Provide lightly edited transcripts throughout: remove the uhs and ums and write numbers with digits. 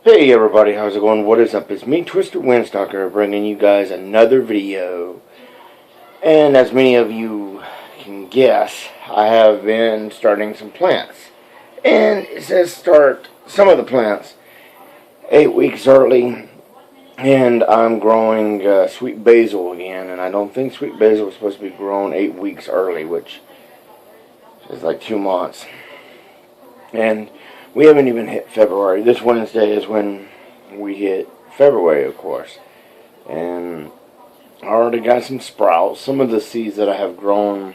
Hey everybody, how's it going? What is up? It's me, Twisted Windstalker, bringing you guys another video. And as many of you can guess, I have been starting some plants. And it says start some of the plants 8 weeks early. And I'm growing sweet basil again. And I don't think sweet basil is supposed to be grown 8 weeks early, which is like 2 months. And we haven't even hit February. This Wednesday is when we hit February, of course. And I already got some sprouts. Some of the seeds that I have grown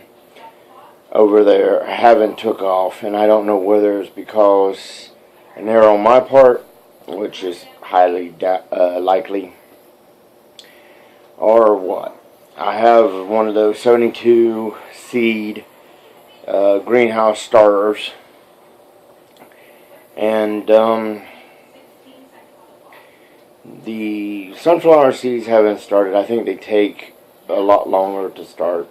over there haven't took off. And I don't know whether it's because, and they're on my part, which is highly likely, or what. I have one of those 72 seed greenhouse starters. And the sunflower seeds haven't started. I think they take a lot longer to start.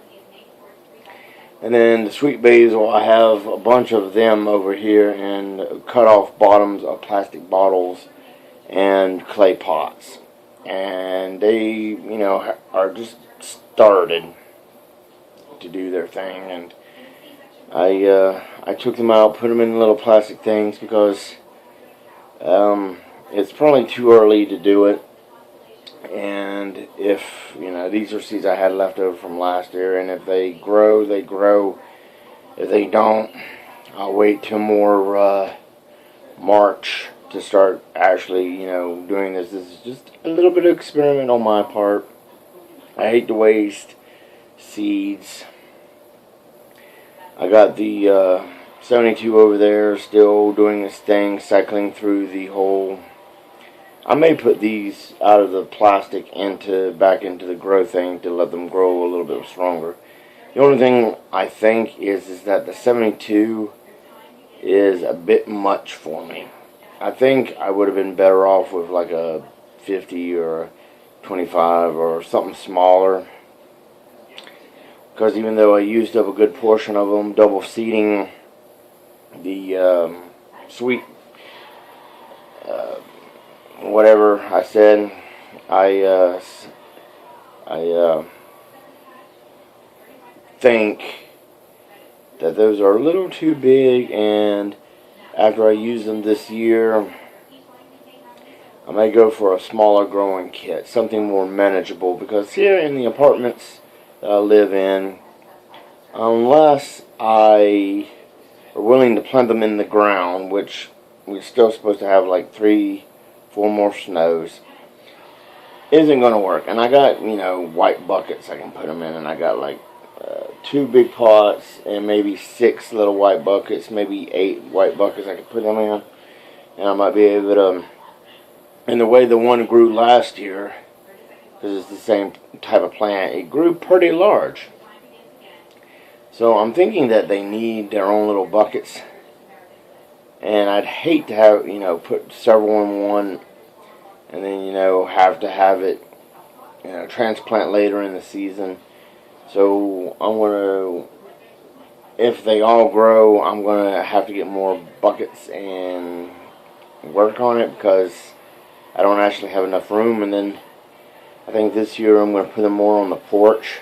And then the sweet basil, I have a bunch of them over here in cut off bottoms of plastic bottles and clay pots. And they, are just started to do their thing. And I took them out, put them in little plastic things because it's probably too early to do it. And if, these are seeds I had left over from last year, and if they grow, they grow. If they don't, I'll wait till more March to start actually, doing this. This is just a little bit of experiment on my part. I hate to waste seeds. I got the 72 over there still doing this thing, cycling through the whole. I may put these out of the plastic back into the grow thing to let them grow a little bit stronger. The only thing I think is that the 72 is a bit much for me. I think I would have been better off with like a 50 or a 25 or something smaller. Because even though I used up a good portion of them, double seeding the sweet, whatever I said, I think that those are a little too big, and after I use them this year, I may go for a smaller growing kit, something more manageable, because here in the apartments that I live in, unless I are willing to plant them in the ground, which we're still supposed to have like 3-4 more snows, isn't going to work. And I got, white buckets I can put them in, and I got like 2 big pots and maybe 6 little white buckets, maybe 8 white buckets I can put them in, and I might be able to. And the way the one grew last year, because it's the same type of plant, it grew pretty large. So I'm thinking that they need their own little buckets. And I'd hate to have, put several in one and then, have to have it, transplant later in the season. So I'm going to, if they all grow, I'm going to have to get more buckets and work on it because I don't actually have enough room. And then I think this year I'm going to put them more on the porch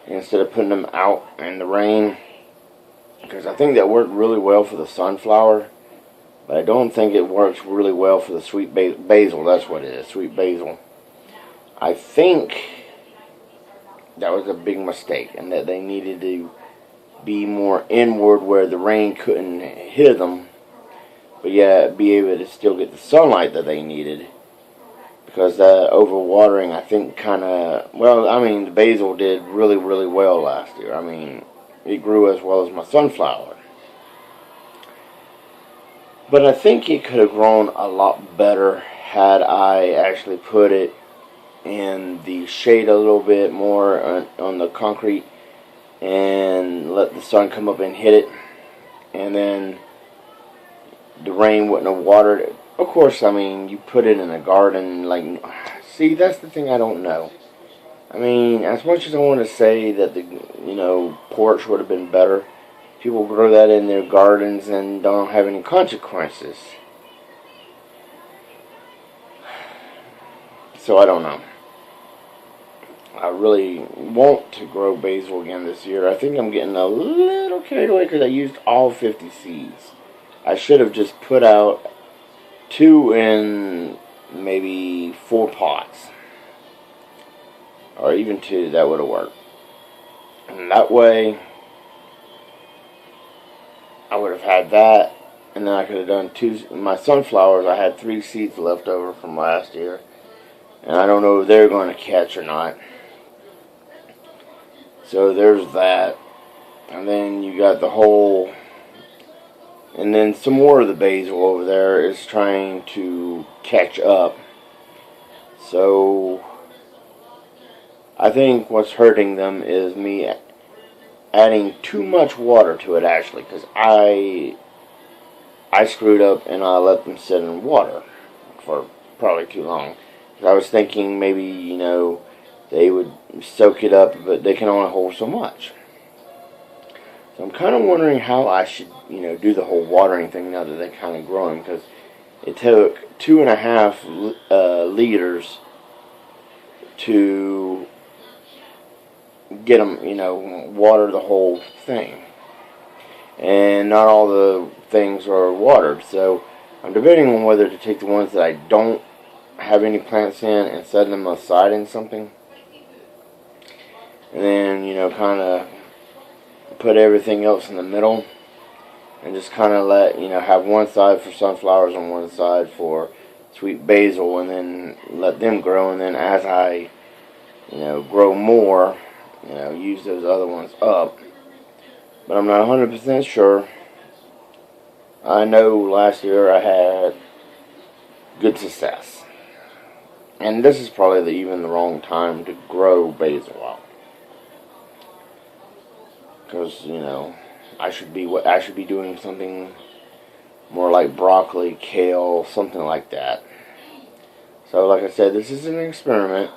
instead of putting them out in the rain, because I think that worked really well for the sunflower, but I don't think it works really well for the sweet basil. That's what it is, sweet basil. I think that was a big mistake, and that they needed to be more inward where the rain couldn't hit them, but yet be able to still get the sunlight that they needed. Because that overwatering, I think, the basil did really, really well last year. It grew as well as my sunflower. But I think it could have grown a lot better had I actually put it in the shade a little bit more on the concrete and let the sun come up and hit it. And then the rain wouldn't have watered it. Of course, you put it in a garden, see, that's the thing I don't know. As much as I want to say that the, porch would have been better, people grow that in their gardens and don't have any consequences. So I don't know. I really want to grow basil again this year. I think I'm getting a little carried away because I used all 50 seeds. I should have just put out 2 in maybe 4 pots. Or even 2, that would have worked. And that way, I would have had that. And then I could have done 2. My sunflowers, I had 3 seeds left over from last year. And I don't know if they're going to catch or not. So there's that. And then you got the whole... And then some more of the basil over there is trying to catch up. So I think what's hurting them is me adding too much water to it, actually, because I screwed up and I let them sit in water for probably too long. I was thinking maybe, you know, they would soak it up, but they can only hold so much. So I'm kind of wondering how I should, you know, do the whole watering thing now that they're kind of growing, because it took 2.5 liters to get them, you know, water the whole thing. And not all the things are watered, so I'm debating on whether to take the ones that I don't have any plants in and set them aside in something. And then, you know, kind of put everything else in the middle. And just kind of let, you know, have one side for sunflowers and one side for sweet basil. And then let them grow. And then as I, you know, grow more, you know, use those other ones up. But I'm not 100% sure. I know last year I had good success. And this is probably even the wrong time to grow basil out. Because, you know, I should be doing something more like broccoli, kale, something like that. So, like I said, this is an experiment.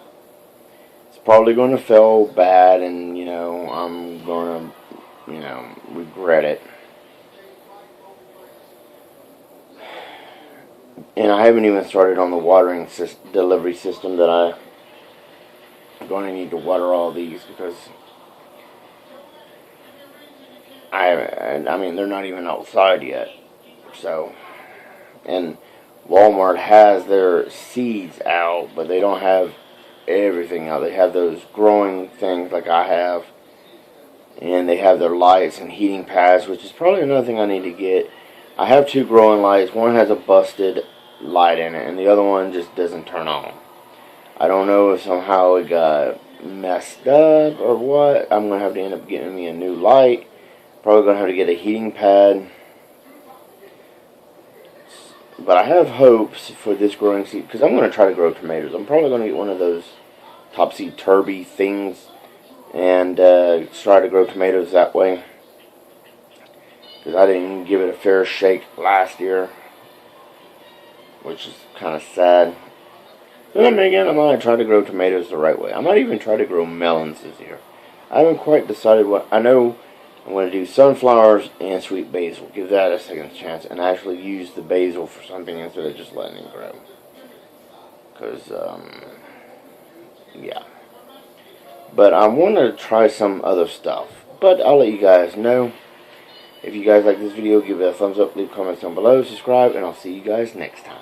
It's probably going to fail bad, and, you know, I'm going to, you know, regret it. And I haven't even started on the watering delivery system that I'm going to need to water all these, because I mean, they're not even outside yet. So, and Walmart has their seeds out, but they don't have everything out. They have those growing things like I have, and they have their lights and heating pads, which is probably another thing I need to get. I have 2 growing lights. One has a busted light in it, and the other one just doesn't turn on. I don't know if somehow it got messed up or what. I'm going to have to end up getting me a new light. Probably going to have to get a heating pad. But I have hopes for this growing seed, because I'm going to try to grow tomatoes. I'm probably going to get one of those topsy-turvy things and try to grow tomatoes that way. Because I didn't give it a fair shake last year, which is kind of sad. But then again, I might try to grow tomatoes the right way. I might even try to grow melons this year. I haven't quite decided what. I know I'm going to do sunflowers and sweet basil. Give that a second chance and actually use the basil for something instead of just letting it grow. Because, yeah. But I want to try some other stuff. But I'll let you guys know. If you guys like this video, give it a thumbs up, leave comments down below, subscribe, and I'll see you guys next time.